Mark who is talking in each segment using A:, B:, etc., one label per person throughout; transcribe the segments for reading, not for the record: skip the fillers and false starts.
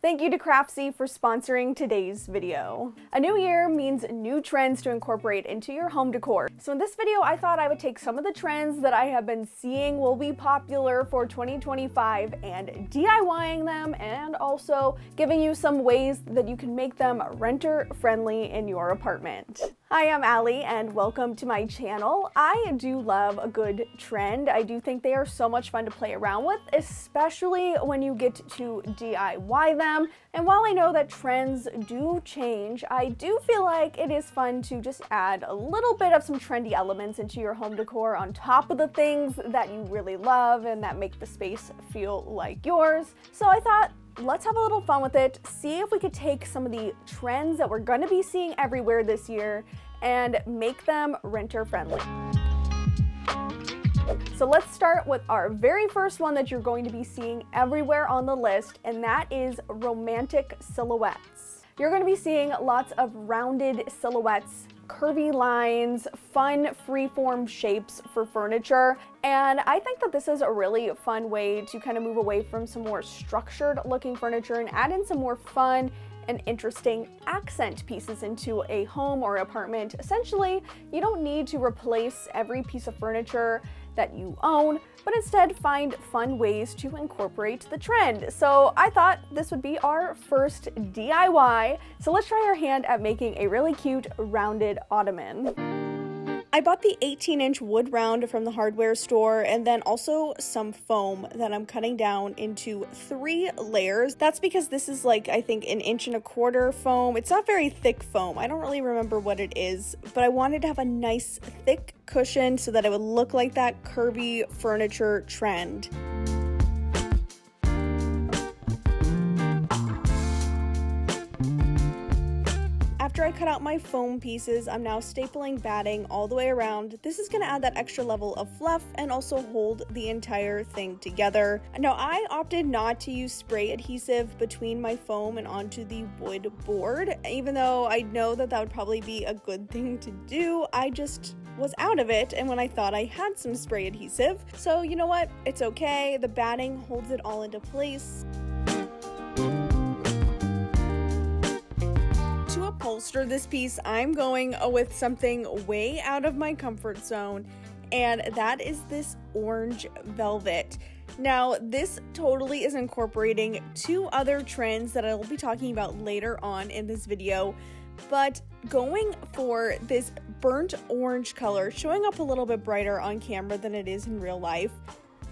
A: Thank you to Craftsy for sponsoring today's video. A new year means new trends to incorporate into your home decor. So in this video, I thought I would take some of the trends that I have been seeing will be popular for 2025 and DIYing them, and also giving you some ways that you can make them renter friendly in your apartment. Hi, I'm Alli and welcome to my channel. I do love a good trend. I do think they are so much fun to play around with, especially when you get to DIY them. And while I know that trends do change, I do feel like it is fun to just add a little bit of some trendy elements into your home decor on top of the things that you really love and that make the space feel like yours. So I thought, let's have a little fun with it, see if we could take some of the trends that we're going to be seeing everywhere this year and make them renter friendly. So let's start with our very first one that you're going to be seeing everywhere on the list, and that is romantic silhouettes. You're going to be seeing lots of rounded silhouettes, curvy lines, fun freeform shapes for furniture, and I think that this is a really fun way to kind of move away from some more structured looking furniture and add in some more fun and interesting accent pieces into a home or apartment. Essentially, you don't need to replace every piece of furniture that you own, but instead find fun ways to incorporate the trend. So I thought this would be our first DIY. So let's try our hand at making a really cute rounded ottoman. I bought the 18-inch wood round from the hardware store, and then also some foam that I'm cutting down into 3 layers. That's because this is like, I think, 1.25 inches foam. It's not very thick foam. I don't really remember what it is, but I wanted to have a nice thick cushion so that it would look like that curvy furniture trend. After I cut out my foam pieces, I'm now stapling batting all the way around. This is going to add that extra level of fluff and also hold the entire thing together. Now, I opted not to use spray adhesive between my foam and onto the wood board, even though I know that that would probably be a good thing to do. I just was out of it, and when I thought I had some spray adhesive. So you know what? It's okay. The batting holds it all into place. To upholster this piece, I'm going with something way out of my comfort zone, and that is this orange velvet. Now, this totally is incorporating 2 other trends that I will be talking about later on in this video, but going for this burnt orange color, showing up a little bit brighter on camera than it is in real life,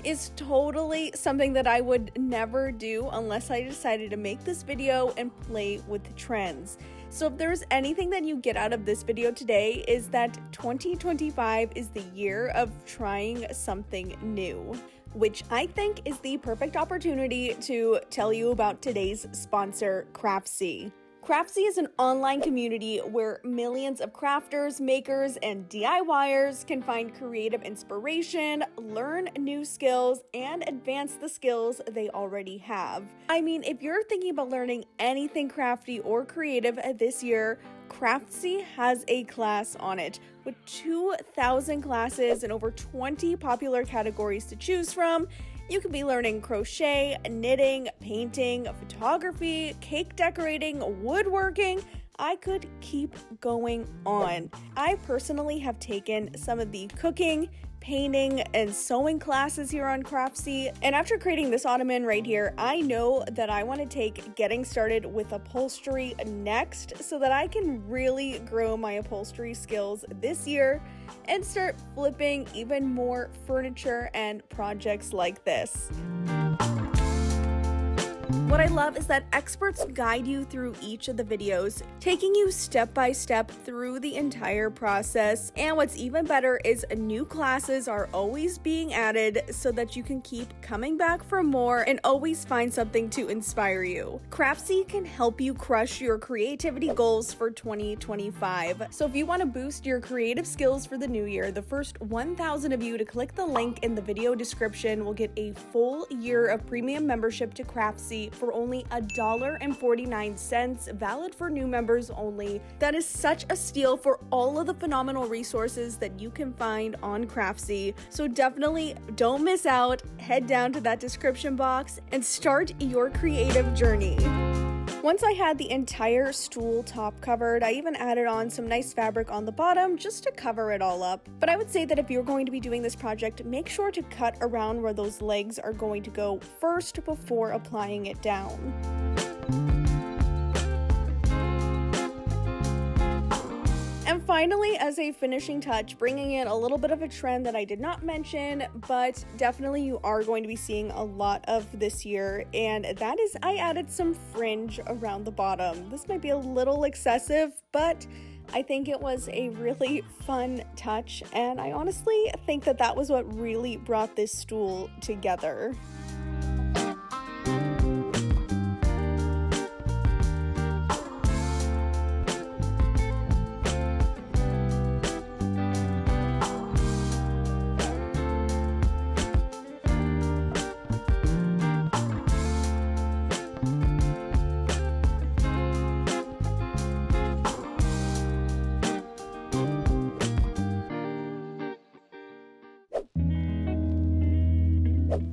A: is totally something that I would never do unless I decided to make this video and play with the trends. So if there's anything that you get out of this video today, is that 2025 is the year of trying something new, which I think is the perfect opportunity to tell you about today's sponsor, Craftsy. Craftsy is an online community where millions of crafters, makers, and DIYers can find creative inspiration, learn new skills, and advance the skills they already have. I mean, if you're thinking about learning anything crafty or creative this year, Craftsy has a class on it. With 2,000 classes and over 20 popular categories to choose from, you could be learning crochet, knitting, painting, photography, cake decorating, woodworking. I could keep going on. I personally have taken some of the cooking, painting, and sewing classes here on Craftsy, and after creating this ottoman right here, I know that I want to take getting started with upholstery next so that I can really grow my upholstery skills this year and start flipping even more furniture and projects like this. What I love is that experts guide you through each of the videos, taking you step by step through the entire process. And what's even better is new classes are always being added so that you can keep coming back for more and always find something to inspire you. Craftsy can help you crush your creativity goals for 2025. So if you want to boost your creative skills for the new year, the first 1,000 of you to click the link in the video description will get a full year of premium membership to Craftsy for only $1.49, valid for new members only. That is such a steal for all of the phenomenal resources that you can find on Craftsy. So definitely don't miss out. Head down to that description box and start your creative journey. Once I had the entire stool top covered, I even added on some nice fabric on the bottom just to cover it all up. But I would say that if you're going to be doing this project, make sure to cut around where those legs are going to go first before applying it down. And finally, as a finishing touch, bringing in a little bit of a trend that I did not mention, but definitely you are going to be seeing a lot of this year, and that is I added some fringe around the bottom. This might be a little excessive, but I think it was a really fun touch, and I honestly think that that was what really brought this stool together.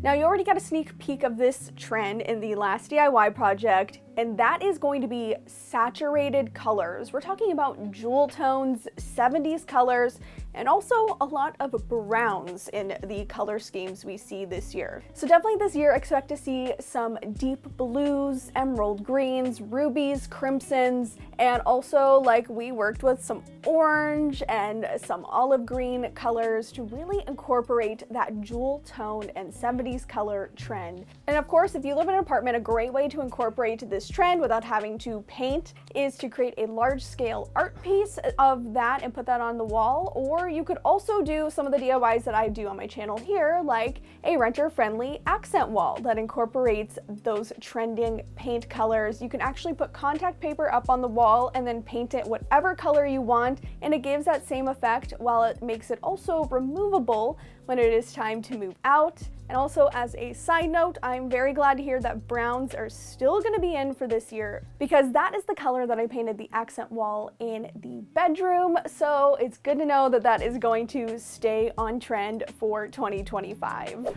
A: Now you already got a sneak peek of this trend in the last DIY project, and that is going to be saturated colors. We're talking about jewel tones, 70s colors, and also a lot of browns in the color schemes we see this year. So definitely this year expect to see some deep blues, emerald greens, rubies, crimsons, and also like we worked with some orange and some olive green colors to really incorporate that jewel tone and 70s color trend. And of course, if you live in an apartment, a great way to incorporate this trend without having to paint is to create a large scale art piece of that and put that on the wall. Or you could also do some of the DIYs that I do on my channel here, like a renter friendly accent wall that incorporates those trending paint colors. You can actually put contact paper up on the wall and then paint it whatever color you want, and it gives that same effect while it makes it also removable when it is time to move out. And also, as a side note, I'm very glad to hear that browns are still going to be in for this year, because that is the color that I painted the accent wall in the bedroom. So it's good to know that that is going to stay on trend for 2025.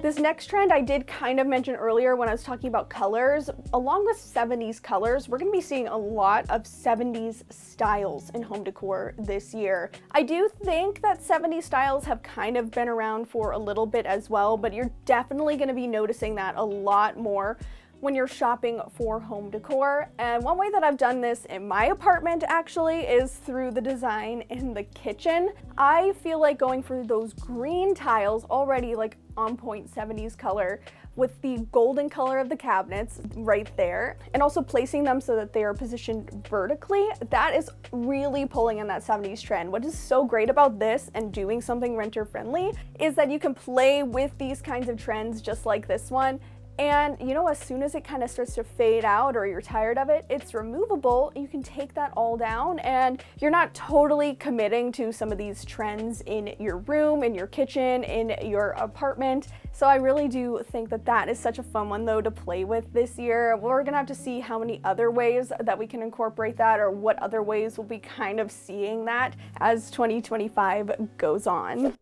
A: This next trend I did kind of mention earlier when I was talking about colors. Along with 70s colors, we're going to be seeing a lot of 70s styles in home decor this year. I do think that 70s styles have kind of been around for a little bit as well, but you're definitely going to be noticing that a lot more when you're shopping for home decor. And one way that I've done this in my apartment actually is through the design in the kitchen. I feel like going for those green tiles, already like on point 70s color, with the golden color of the cabinets right there, and also placing them so that they are positioned vertically, that is really pulling in that 70s trend. What is so great about this and doing something renter friendly is that you can play with these kinds of trends just like this one. And you know, as soon as it kind of starts to fade out or you're tired of it, it's removable. You can take that all down and you're not totally committing to some of these trends in your room, in your kitchen, in your apartment. So I really do think that that is such a fun one though to play with this year. We're gonna have to see how many other ways that we can incorporate that, or what other ways we'll be kind of seeing that as 2025 goes on.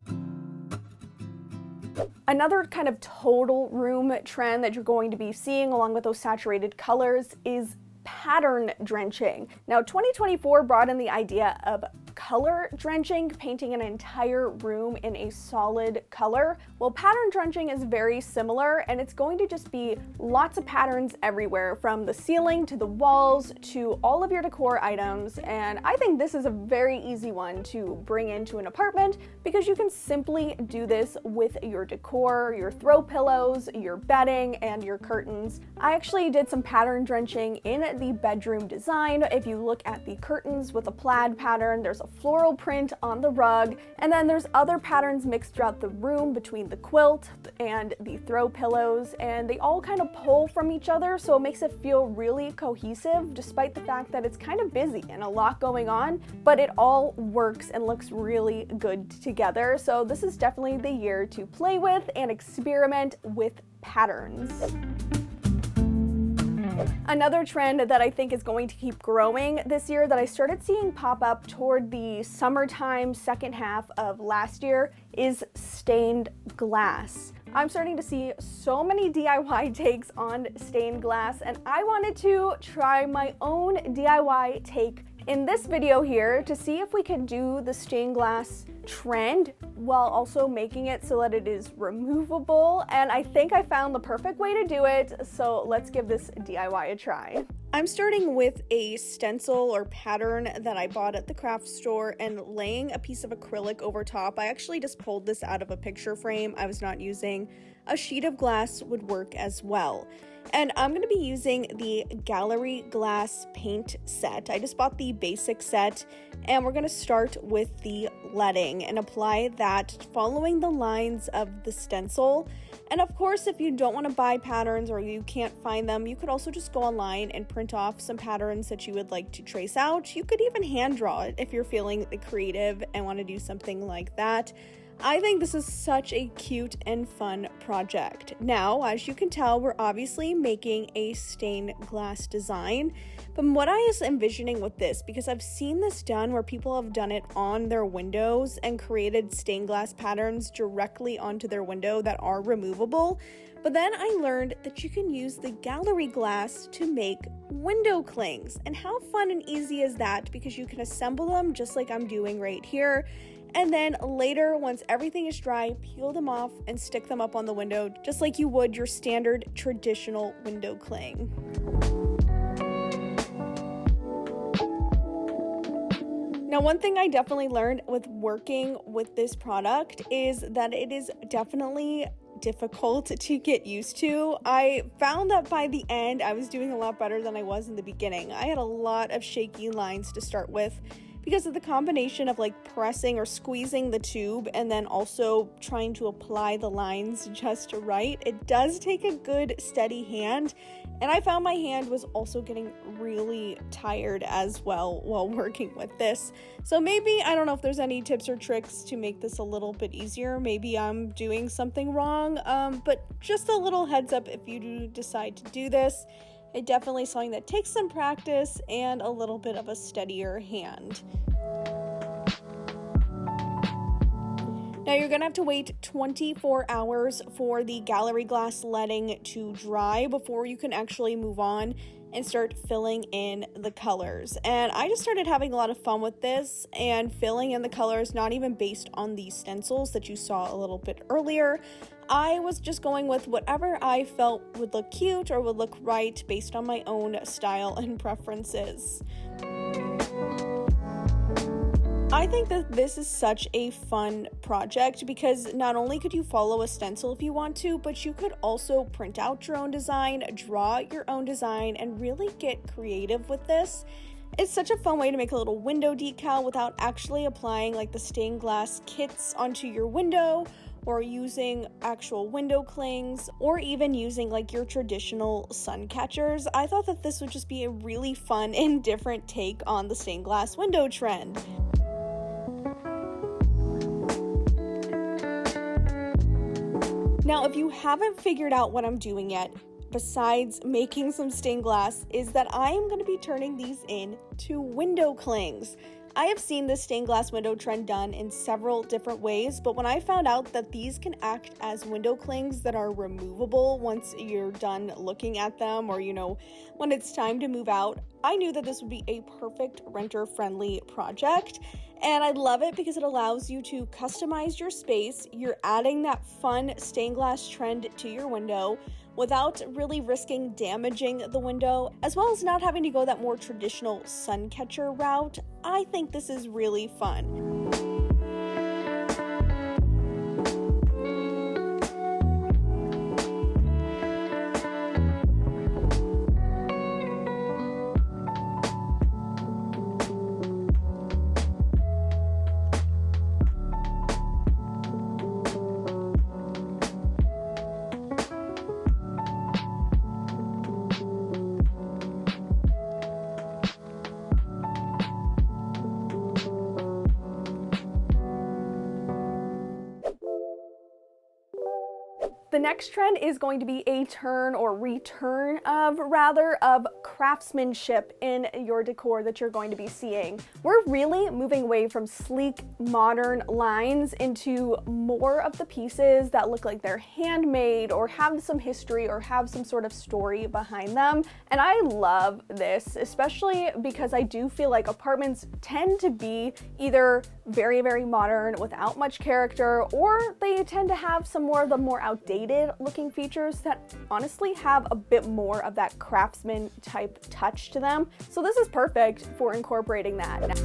A: Another kind of total room trend that you're going to be seeing along with those saturated colors is pattern drenching. Now, 2024 brought in the idea of color drenching, painting an entire room in a solid color. Well, pattern drenching is very similar, and it's going to just be lots of patterns everywhere, from the ceiling to the walls to all of your decor items. And I think this is a very easy one to bring into an apartment because you can simply do this with your decor, your throw pillows, your bedding, and your curtains. I actually did some pattern drenching in the bedroom design. If you look at the curtains with a plaid pattern, there's a floral print on the rug, and then there's other patterns mixed throughout the room between the quilt and the throw pillows, and they all kind of pull from each other, so it makes it feel really cohesive despite the fact that it's kind of busy and a lot going on, but it all works and looks really good together. So this is definitely the year to play with and experiment with patterns. Another trend that I think is going to keep growing this year that I started seeing pop up toward the summertime second half of last year is stained glass. I'm starting to see so many DIY takes on stained glass, and I wanted to try my own DIY take in this video here to see if we can do the stained glass trend while also making it so that it is removable. And I think I found the perfect way to do it, so let's give this DIY a try. I'm starting with a stencil or pattern that I bought at the craft store and laying a piece of acrylic over top. I actually just pulled this out of a picture frame. I was not using a sheet of glass would work as well. And I'm going to be using the gallery glass paint set. I just bought the basic set, and we're going to start with the leading and apply that following the lines of the stencil. And of course, if you don't want to buy patterns or you can't find them, you could also just go online and print off some patterns that you would like to trace out. You could even hand draw it if you're feeling creative and want to do something like that. I think this is such a cute and fun project. Now, as you can tell, we're obviously making a stained glass design, but what I was envisioning with this, because I've seen this done where people have done it on their windows and created stained glass patterns directly onto their window that are removable, but then I learned that you can use the gallery glass to make window clings. And how fun and easy is that? Because you can assemble them just like I'm doing right here. And then later, once everything is dry, peel them off and stick them up on the window, just like you would your standard traditional window cling. Now, one thing I definitely learned with working with this product is that it is definitely difficult to get used to. I found that by the end, I was doing a lot better than I was in the beginning. I had a lot of shaky lines to start with, because of the combination of pressing or squeezing the tube and then also trying to apply the lines just right. It does take a good steady hand, and I found my hand was also getting really tired as well while working with this. So maybe, I don't know if there's any tips or tricks to make this a little bit easier. Maybe I'm doing something wrong, but just a little heads up if you do decide to do this. It definitely is something that takes some practice and a little bit of a steadier hand. Now you're going to have to wait 24 hours for the gallery glass leading to dry before you can actually move on and start filling in the colors. And I just started having a lot of fun with this and filling in the colors, not even based on the stencils that you saw a little bit earlier. I was just going with whatever I felt would look cute or would look right based on my own style and preferences. I think that this is such a fun project because not only could you follow a stencil if you want to, but you could also print out your own design, draw your own design, and really get creative with this. It's such a fun way to make a little window decal without actually applying the stained glass kits onto your window, or using actual window clings, or even using your traditional sun catchers. I thought that this would just be a really fun and different take on the stained glass window trend. Now, if you haven't figured out what I'm doing yet, besides making some stained glass, is that I am going to be turning these into window clings. I have seen this stained glass window trend done in several different ways, but when I found out that these can act as window clings that are removable once you're done looking at them, or when it's time to move out, I knew that this would be a perfect renter-friendly project. And I love it because it allows you to customize your space. You're adding that fun stained glass trend to your window without really risking damaging the window, as well as not having to go that more traditional sun catcher route. I think this is really fun. next trend is going to be a turn or return of craftsmanship in your decor that you're going to be seeing. We're really moving away from sleek, modern lines into more of the pieces that look like they're handmade or have some history or have some sort of story behind them. And I love this, especially because I do feel like apartments tend to be either very, very modern without much character, or they tend to have some more of the more outdated looking features that honestly have a bit more of that craftsman type touch to them. So this is perfect for incorporating that.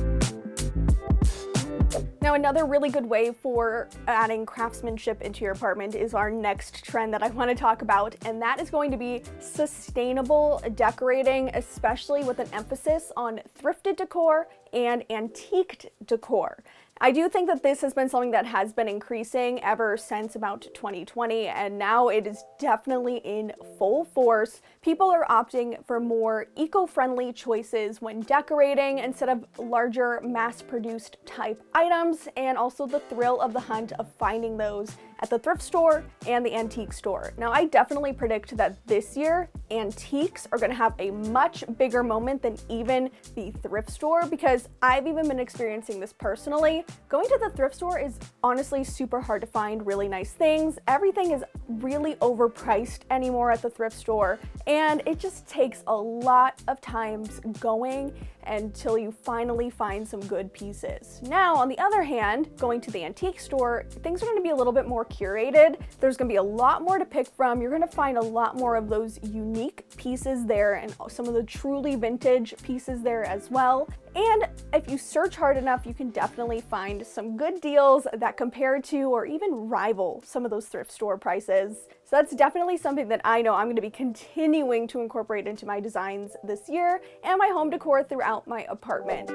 A: Now, another really good way for adding craftsmanship into your apartment is our next trend that I want to talk about, and that is going to be sustainable decorating, especially with an emphasis on thrifted decor and antiqued decor. I do think that this has been something that has been increasing ever since about 2020, and now it is definitely in full force. People are opting for more eco-friendly choices when decorating instead of larger mass-produced type items, and also the thrill of the hunt of finding those at the thrift store and the antique store. Now, I definitely predict that this year, antiques are going to have a much bigger moment than even the thrift store, because I've even been experiencing this personally. Going to the thrift store is honestly super hard to find really nice things. Everything is really overpriced anymore at the thrift store, and it just takes a lot of times going until you finally find some good pieces. Now, on the other hand, going to the antique store, things are going to be a little bit more curated. There's going to be a lot more to pick from. You're going to find a lot more of those unique pieces there and some of the truly vintage pieces there as well. And if you search hard enough, you can definitely find some good deals that compare to or even rival some of those thrift store prices. So that's definitely something that I know I'm going to be continuing to incorporate into my designs this year and my home decor throughout my apartment.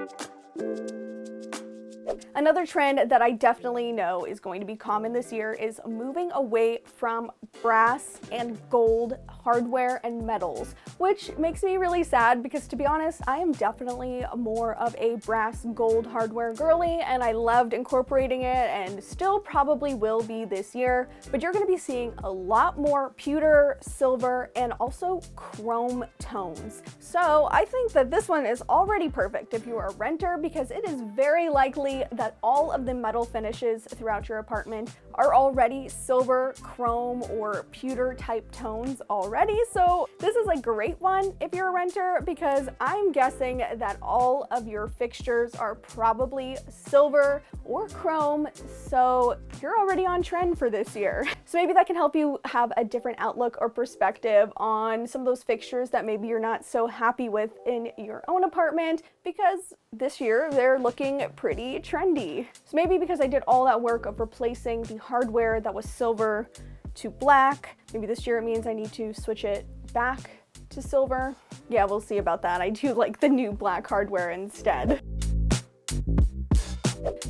A: Another trend that I definitely know is going to be common this year is moving away from brass and gold hardware and metals, which makes me really sad because, to be honest, I am definitely more of a brass gold hardware girly, and I loved incorporating it and still probably will be this year. But you're going to be seeing a lot more pewter, silver, and also chrome tones. So I think that this one is already perfect if you are a renter, because it is very likely that all of the metal finishes throughout your apartment are already silver, chrome, or pewter type tones already. So this is a great one if you're a renter, because I'm guessing that all of your fixtures are probably silver or chrome, so you're already on trend for this year. So maybe that can help you have a different outlook or perspective on some of those fixtures that maybe you're not so happy with in your own apartment, because this year they're looking pretty trendy. So maybe because I did all that work of replacing the hardware that was silver to black, maybe this year it means I need to switch it back to silver. Yeah, we'll see about that. I do like the new black hardware instead.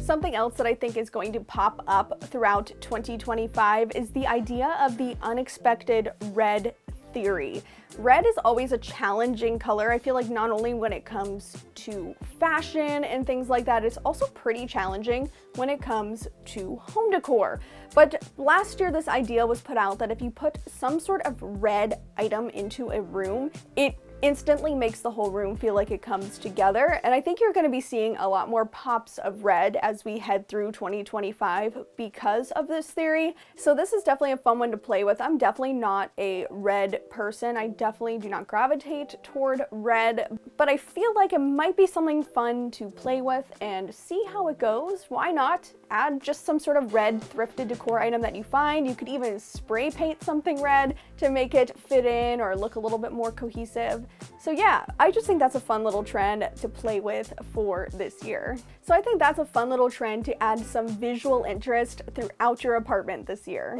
A: Something else that I think is going to pop up throughout 2025 is the idea of the unexpected red theory. Red is always a challenging color. I feel like not only when it comes to fashion and things like that, it's also pretty challenging when it comes to home decor. But last year, this idea was put out that if you put some sort of red item into a room, it instantly makes the whole room feel like it comes together. And I think you're going to be seeing a lot more pops of red as we head through 2025 because of this theory. So this is definitely a fun one to play with. I'm definitely not a red person. I definitely do not gravitate toward red, but I feel like it might be something fun to play with and see how it goes. Why not add just some sort of red thrifted decor item that you find? You could even spray paint something red to make it fit in or look a little bit more cohesive. So yeah, I just think that's a fun little trend to play with for this year. So I think that's a fun little trend to add some visual interest throughout your apartment this year.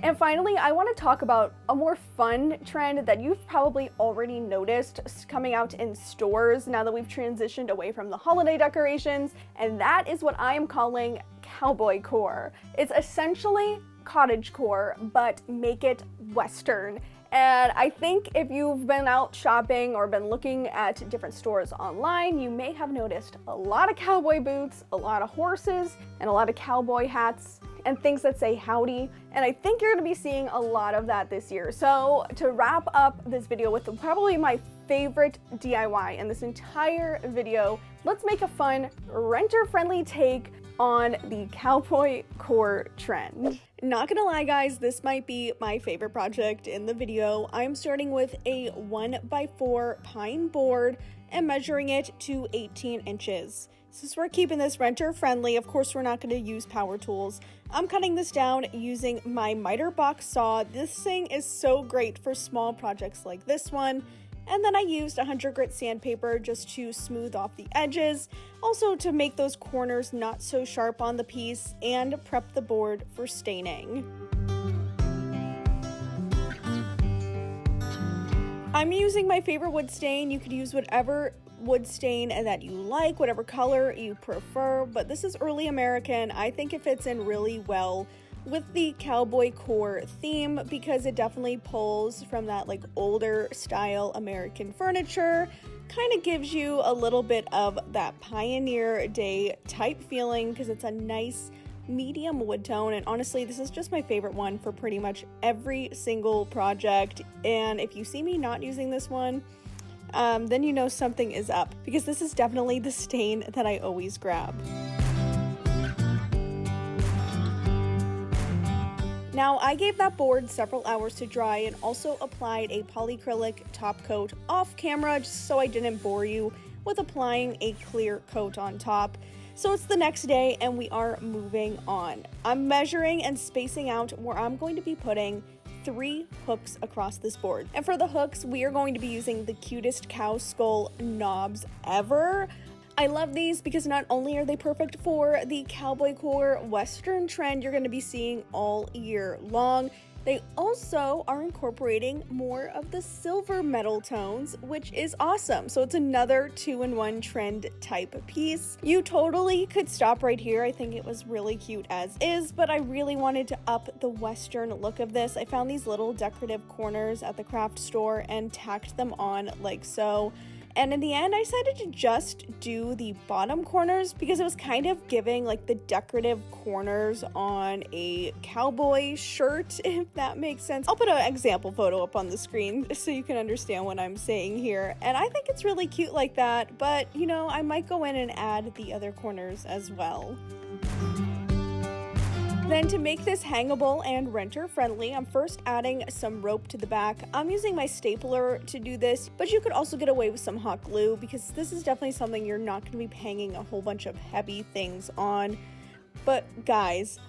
A: And finally, I want to talk about a more fun trend that you've probably already noticed coming out in stores now that we've transitioned away from the holiday decorations, and that is what I am calling Cowboy Core. It's essentially cottagecore, but make it Western. And I think if you've been out shopping or been looking at different stores online, you may have noticed a lot of cowboy boots, a lot of horses, and a lot of cowboy hats. and things that say howdy, and I think you're gonna be seeing a lot of that this year. So to wrap up this video with probably my favorite DIY in this entire video, let's make a fun, renter-friendly take on the Cowboy Core trend. Not gonna lie guys, this might be my favorite project in the video. I'm starting with a 1x4 pine board and measuring it to 18 inches. Since we're keeping this renter friendly, of course we're not going to use power tools. I'm cutting this down using my miter box saw. This thing is so great for small projects like this one. And then I used 100 grit sandpaper just to smooth off the edges, also to make those corners not so sharp on the piece and prep the board for staining. I'm using my favorite wood stain. You could use whatever wood stain that you like, whatever color you prefer, but this is early American. I think it fits in really well with the Cowboy Core theme because it definitely pulls from that like older style American furniture, kind of gives you a little bit of that Pioneer Day type feeling because it's a nice medium wood tone, and honestly this is just my favorite one for pretty much every single project. And if you see me not using this one, then you know something is up, because this is definitely the stain that I always grab. Now I gave that board several hours to dry and also applied a polyacrylic top coat off camera just so I didn't bore you with applying a clear coat on top. So it's the next day and we are moving on. I'm measuring and spacing out where I'm going to be putting 3 hooks across this board. And for the hooks, we are going to be using the cutest cow skull knobs ever. I love these because not only are they perfect for the Cowboy Core Western trend you're going to be seeing all year long, they also are incorporating more of the silver metal tones, which is awesome. So it's another 2-in-1 trend type piece. You totally could stop right here. I think it was really cute as is, but I really wanted to up the Western look of this. I found these little decorative corners at the craft store and tacked them on like so. And in the end, I decided to just do the bottom corners because it was kind of giving like the decorative corners on a cowboy shirt, if that makes sense. I'll put an example photo up on the screen so you can understand what I'm saying here. And I think it's really cute like that, but you know, I might go in and add the other corners as well. Then to make this hangable and renter friendly, I'm first adding some rope to the back. I'm using my stapler to do this, but you could also get away with some hot glue because this is definitely something you're not going to be hanging a whole bunch of heavy things on. But guys,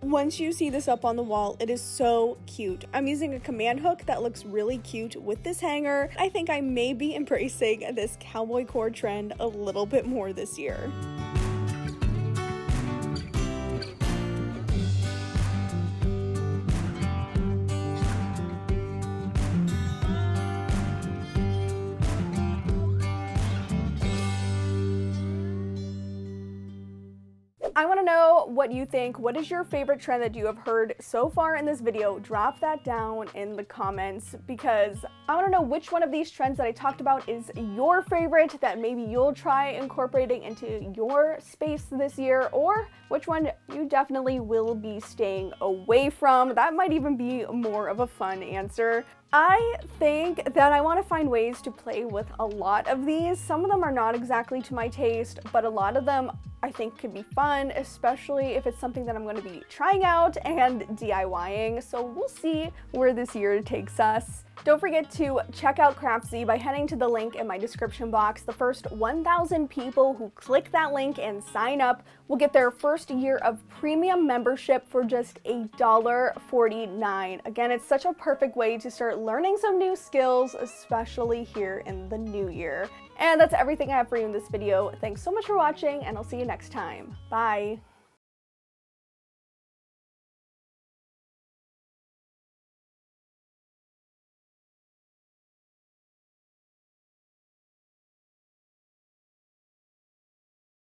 A: once you see this up on the wall, it is so cute. I'm using a command hook that looks really cute with this hanger. I think I may be embracing this Cowboy Core trend a little bit more this year. I want to know what you think. What is your favorite trend that you have heard so far in this video? Drop that down in the comments because I want to know which one of these trends that I talked about is your favorite that maybe you'll try incorporating into your space this year, or which one you definitely will be staying away from. That might even be more of a fun answer. I think that I want to find ways to play with a lot of these. Some of them are not exactly to my taste, but a lot of them I think could be fun, especially if it's something that I'm going to be trying out and DIYing. So we'll see where this year takes us. Don't forget to check out Craftsy by heading to the link in my description box. The first 1,000 people who click that link and sign up will get their first year of premium membership for just $1.49. Again, it's such a perfect way to start learning some new skills, especially here in the new year. And that's everything I have for you in this video. Thanks so much for watching, and I'll see you next time. Bye.